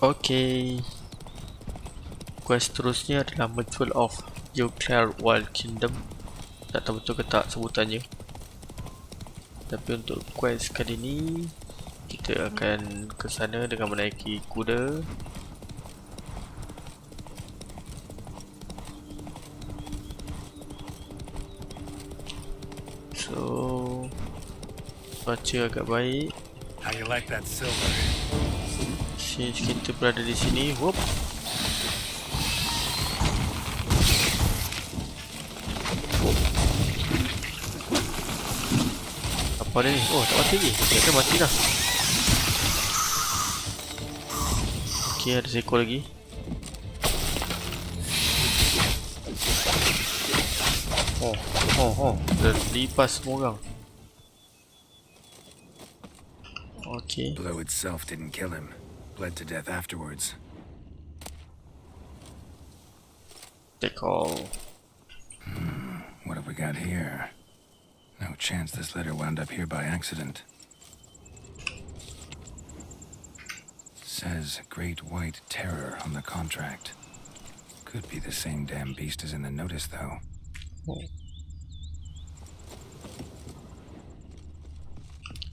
Okay. Quest seterusnya adalah Mutual of Beauclair Wild Kingdom. Tak tahu betul ke tak sebutannya. Tapi untuk quest kali ni kita akan ke sana dengan menaiki kuda. So baca agak baik. How you like that silver? Since kita berada di sini, whoop. Apa dia ni? Oh, tak mati lagi. Dia kan mati dah. Okey, ada seekor lagi. Dah lipas semua orang. Okey. Blow itself didn't kill him. Bled to death afterwards. Take all. What have we got here? No chance this letter wound up here by accident. Says Great White Terror on the contract. Could be the same damn beast as in the notice, though.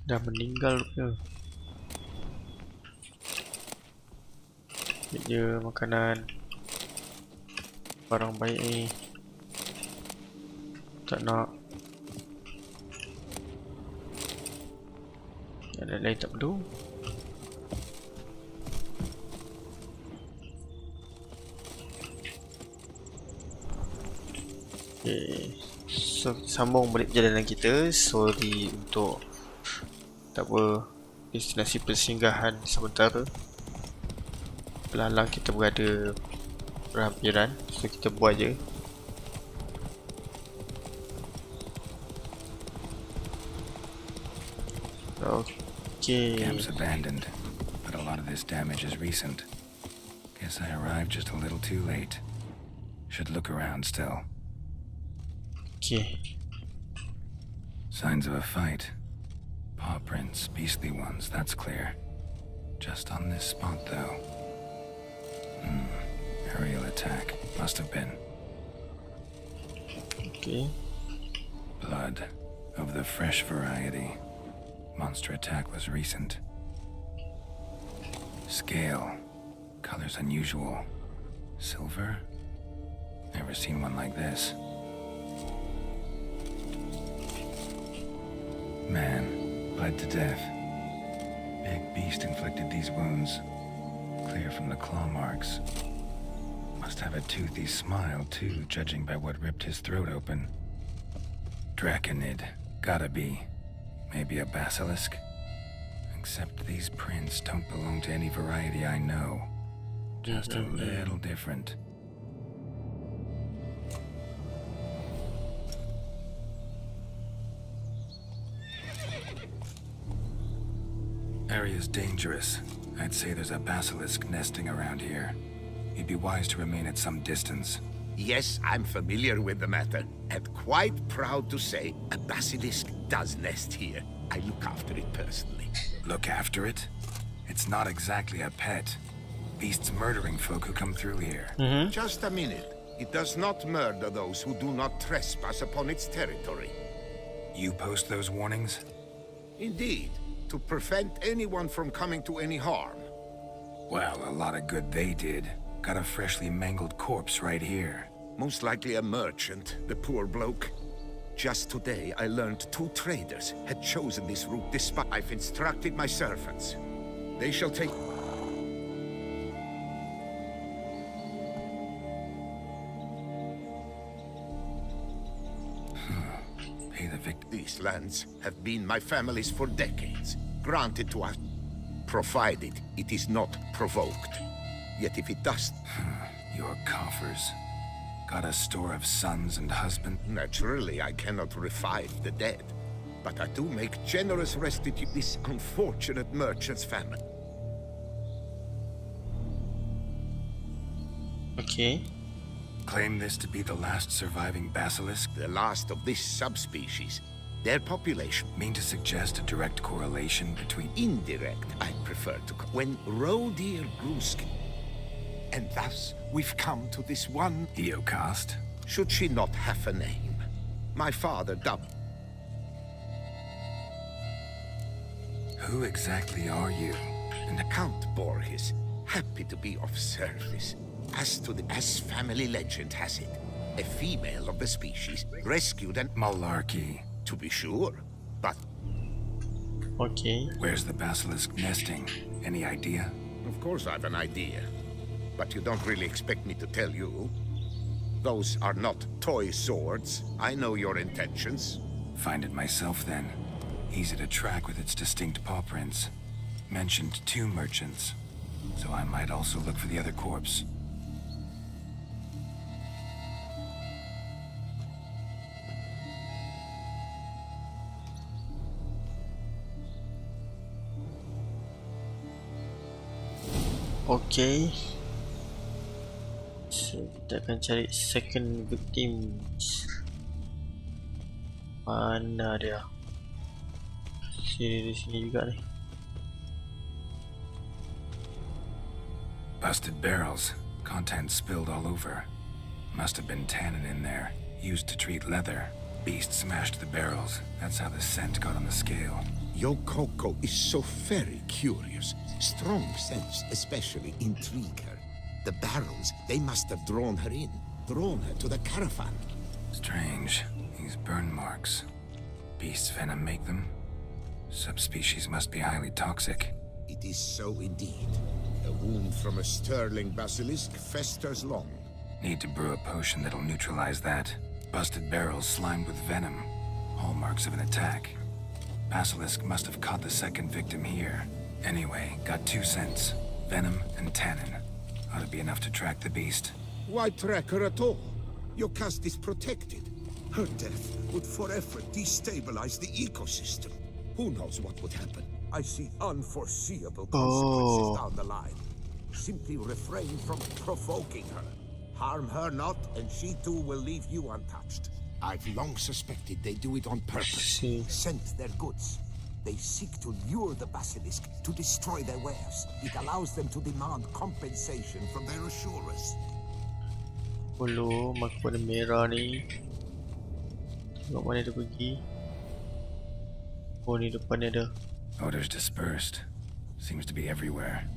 Dah meninggal ke? Dia makanan. Barang baik ni. Tak nak. Yang lain tak perlu. Okay. So sambung balik perjalanan kita. Sorry untuk tak apa destinasi persinggahan sementara. Belalang kita berada berhampiran. So kita buat je. Okay. Camp's abandoned, but a lot of this damage is recent. Guess I arrived just a little too late. Should look around still. Okay. Signs of a fight. Paw prints, beastly ones, that's clear. Just on this spot, though. Aerial attack. Must have been. Okay. Blood. Of the fresh variety. Monster attack was recent. Scale. Colors unusual. Silver? Never seen one like this. Man, bled to death. Big beast inflicted these wounds. Clear from the claw marks. Must have a toothy smile, too, judging by what ripped his throat open. Draconid. Gotta be. Maybe a basilisk? Except these prints don't belong to any variety I know. Just a little different. Area's dangerous. I'd say there's a basilisk nesting around here. You'd be wise to remain at some distance. Yes, I'm familiar with the matter, and quite proud to say a basilisk does nest here. I look after it personally. Look after it? It's not exactly a pet. Beasts murdering folk who come through here. Just a minute. It does not murder those who do not trespass upon its territory. You post those warnings? Indeed, to prevent anyone from coming to any harm. Well, a lot of good they did. Got a freshly mangled corpse right here. Most likely a merchant, the poor bloke. Just today, I learned 2 traders had chosen this route despite I've instructed my servants. They shall take... Pay the victim. These lands have been my family's for decades, granted to us, provided it is not provoked. Yet if it does... Your coffers. Got a store of sons and husbands? Naturally, I cannot revive the dead. But I do make generous restitution this unfortunate merchant's family. Okay. Claim this to be the last surviving basilisk? The last of this subspecies. their population. Mean to suggest a direct correlation between... Indirect, I prefer to call. When roe deer grew skin. And thus, we've come to this one. Eocast? Should she not have a name? My father dubbed. Who exactly are you? And Count Borges, happy to be of service. As family legend has it, a female of the species rescued and... Malarkey. To be sure, but... Okay. Where's the basilisk nesting? Any idea? Of course I've an idea. But you don't really expect me to tell you. Those are not toy swords. I know your intentions. Find it myself then. Easy to track with its distinct paw prints. Mentioned 2 merchants. So I might also look for the other corpse. Okay. So kita akan cari second victims. Mana dia? Sini di sini juga nih. Busted barrels. Contents spilled all over. Must have been tannin in there. Used to treat leather. Beast smashed the barrels. That's how the scent got on the scale. Yokoko is so very curious. Strong sense especially intrigue her. The barrels, they must have drawn her in. Drawn her to the caravan. Strange. These burn marks. Beast's venom make them? Subspecies must be highly toxic. It is so indeed. A wound from a sterling basilisk festers long. Need to brew a potion that'll neutralize that. Busted barrels slimed with venom. Hallmarks of an attack. Basilisk must have caught the second victim here. Anyway, got 2 scents. Venom and tannin. Ought to be enough to track the beast. Why track her at all? Your caste is protected. Her death would forever destabilize the ecosystem. Who knows what would happen? I see unforeseeable consequences down the line. Simply refrain from provoking her. Harm her not, and she too will leave you untouched. I've long suspected they do it on purpose. Scent their goods. They seek to lure the basilisk to destroy their wares. It allows them to demand compensation from their assurers. Dulu mak warna merah ni. Tengok mana dia pergi. Oh ni depan ni ada. Odors dispersed. Seems to be everywhere.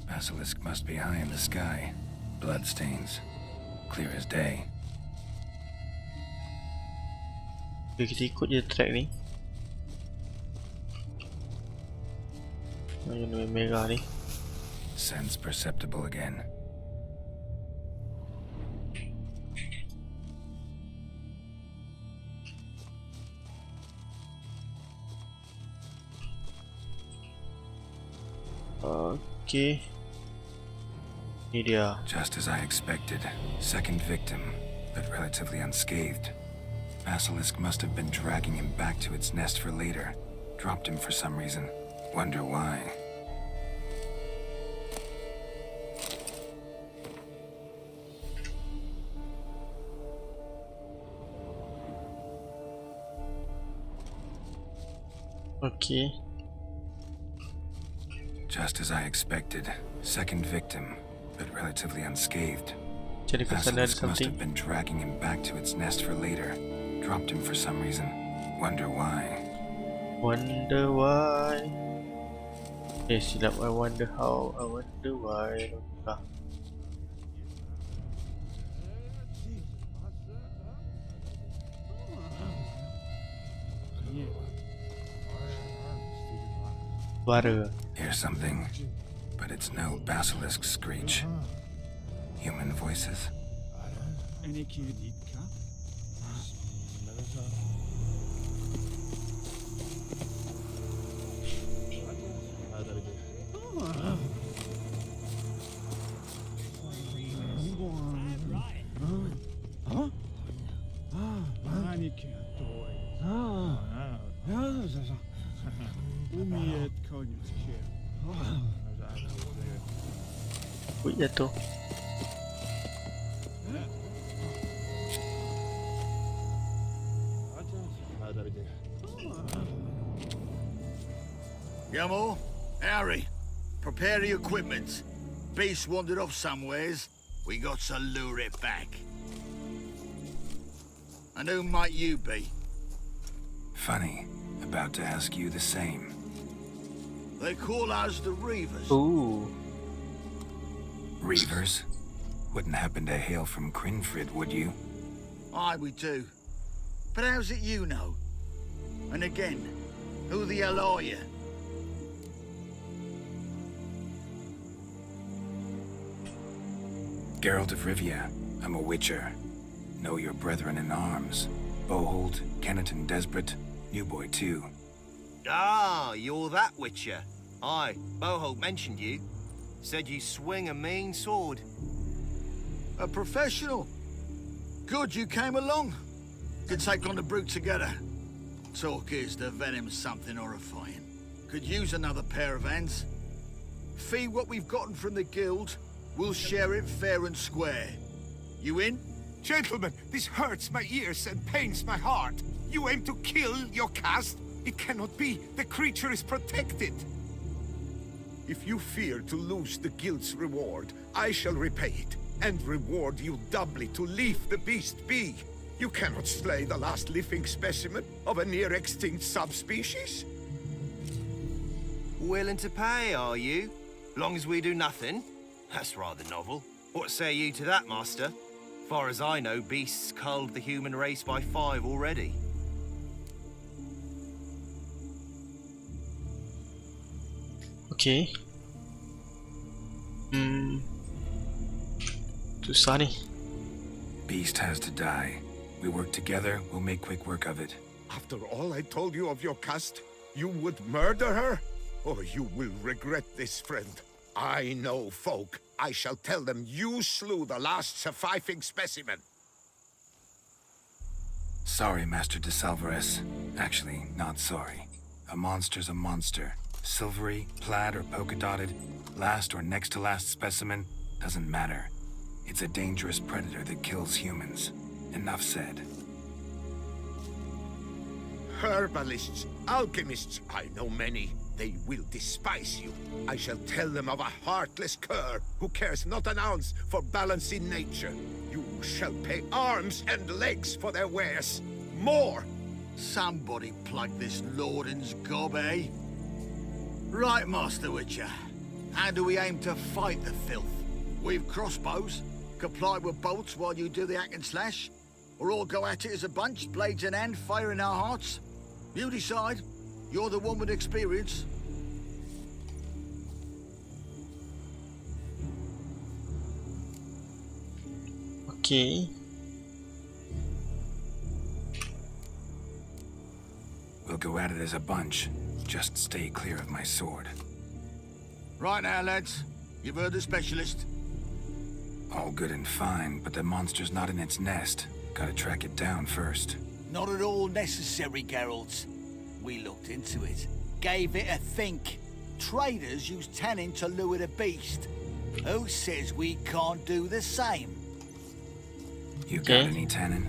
Basilisk must be high in the sky. Bloodstains. Clear as day. Okay, kita ikut je track ni. Yang merah ni. Sense perceptible again. Okay. Ni dia. Just as I expected. Second victim, but relatively unscathed. Basilisk must have been dragging him back to its nest for later. Dropped him for some reason. Wonder why. Okay. Just as I expected. Second victim, but relatively unscathed. Jadi kat sana ada Basilisk must something. have been dragging him back to its nest for later. Dropped him for some reason. Wonder why. Wonder why. Silap. I wonder how. I wonder why. Ah. Suara. Hear something, but it's no basilisk screech. Human voices. Wait jatuh. Gilmore, Harry, prepare the equipment. Beast wandered off somewheres. We got to lure it back. And who might you be? Funny. About to ask you the same. They call us the Reavers. Ooh. Reavers? Wouldn't happen to hail from Crinfrid, would you? Aye, we do. But how's it you know? And again, who the hell are you? Geralt of Rivia. I'm a witcher. Know your brethren in arms. Boholt, Kenneton Desperate, New Boy too. Ah, you're that witcher. Aye, Boholt mentioned you. Said you swing a mean sword. A professional. Good you came along. Could take on the brute together. Talk is the venom's something horrifying. Could use another pair of hands. Fee what we've gotten from the guild. We'll share it fair and square. You in? Gentlemen, this hurts my ears and pains my heart. You aim to kill your caste? It cannot be. The creature is protected. If you fear to lose the guild's reward, I shall repay it, and reward you doubly to leave the beast be. You cannot slay the last living specimen of a near-extinct subspecies. Willing to pay, are you? Long as we do nothing? That's rather novel. What say you to that, master? Far as I know, beasts culled the human race by 5 already. Okay. Susah ni. Beast has to die. We work together, we'll make quick work of it. After all I told you of your caste, you would murder her? Oh, you will regret this, friend. I know folk. I shall tell them you slew the last surviving specimen. Sorry, Master de Salvarez. Actually, not sorry. A monster's a monster. Silvery, plaid, or polka-dotted, last or next to last specimen, doesn't matter. It's a dangerous predator that kills humans. Enough said. Herbalists, alchemists, I know many. They will despise you. I shall tell them of a heartless cur who cares not an ounce for balance in nature. You shall pay arms and legs for their wares. More! Somebody plug this Lorden's gob, eh? Right, Master Witcher. How do we aim to fight the filth? We've crossbows. Comply with bolts while you do the hack and slash? Or all go at it as a bunch, blades in hand, fire in our hearts? You decide. You're the one with experience. Okay. We'll go at it as a bunch. Just stay clear of my sword. Right now, lads. You've heard the specialist. All good and fine, but the monster's not in its nest. Gotta track it down first. Not at all necessary, Geralt. We looked into it. Gave it a think. Traders use tannin to lure the beast. Who says we can't do the same? You Okay. got any tannin?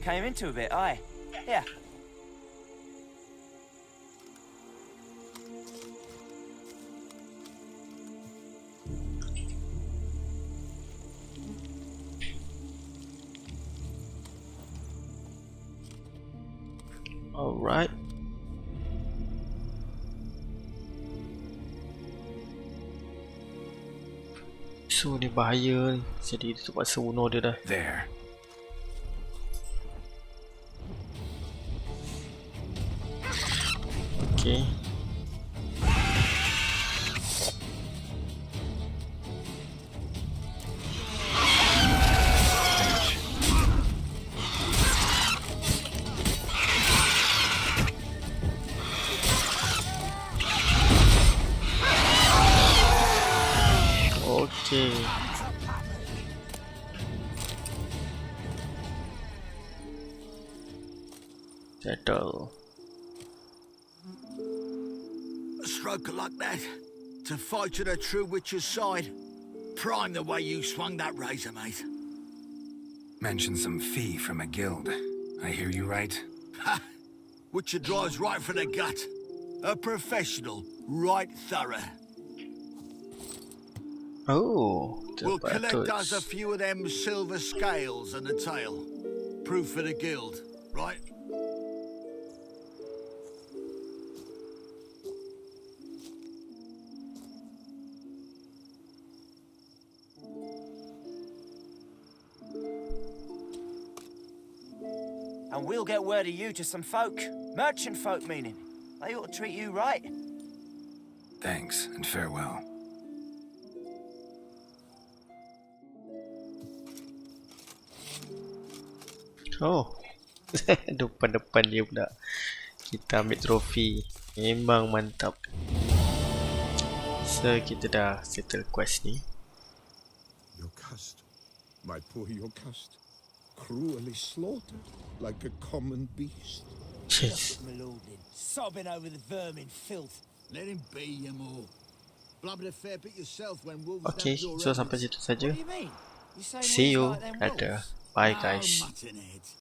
Came into a bit, aye. Yeah. Alright. So ni bahaya ni. Jadi dia terpaksa bunuh dia dah. There. Okay. Okay. Settle. A stroke like that. To fight at a true witcher's side. Prime the way you swung that razor, mate. Mention some fee from a guild. I hear you right? Ha! Witcher drives right for the gut. A professional, right thorough. Oh, We'll collect us a terbatas. few of them silver scales and a tail. Proof for the guild, right? And we'll get word of you to some folk. Merchant folk, meaning. They ought to treat you right. Thanks, and farewell. Oh, depan-depan dia pula. Kita ambil trofi. Memang mantap. So, kita dah settle quest ni. Yocasta, my poor Yocasta, cruelly slaughtered like a common beast. Yes. Malordin, sobbing over the vermin filth. Let him be, you more. Blubbered a fair bit yourself when wolves Okay, dabbed your so sampai evidence. situ saja. What do you mean? You say See wolves you like them later. wolves? Bye Oh, guys. mutton heads.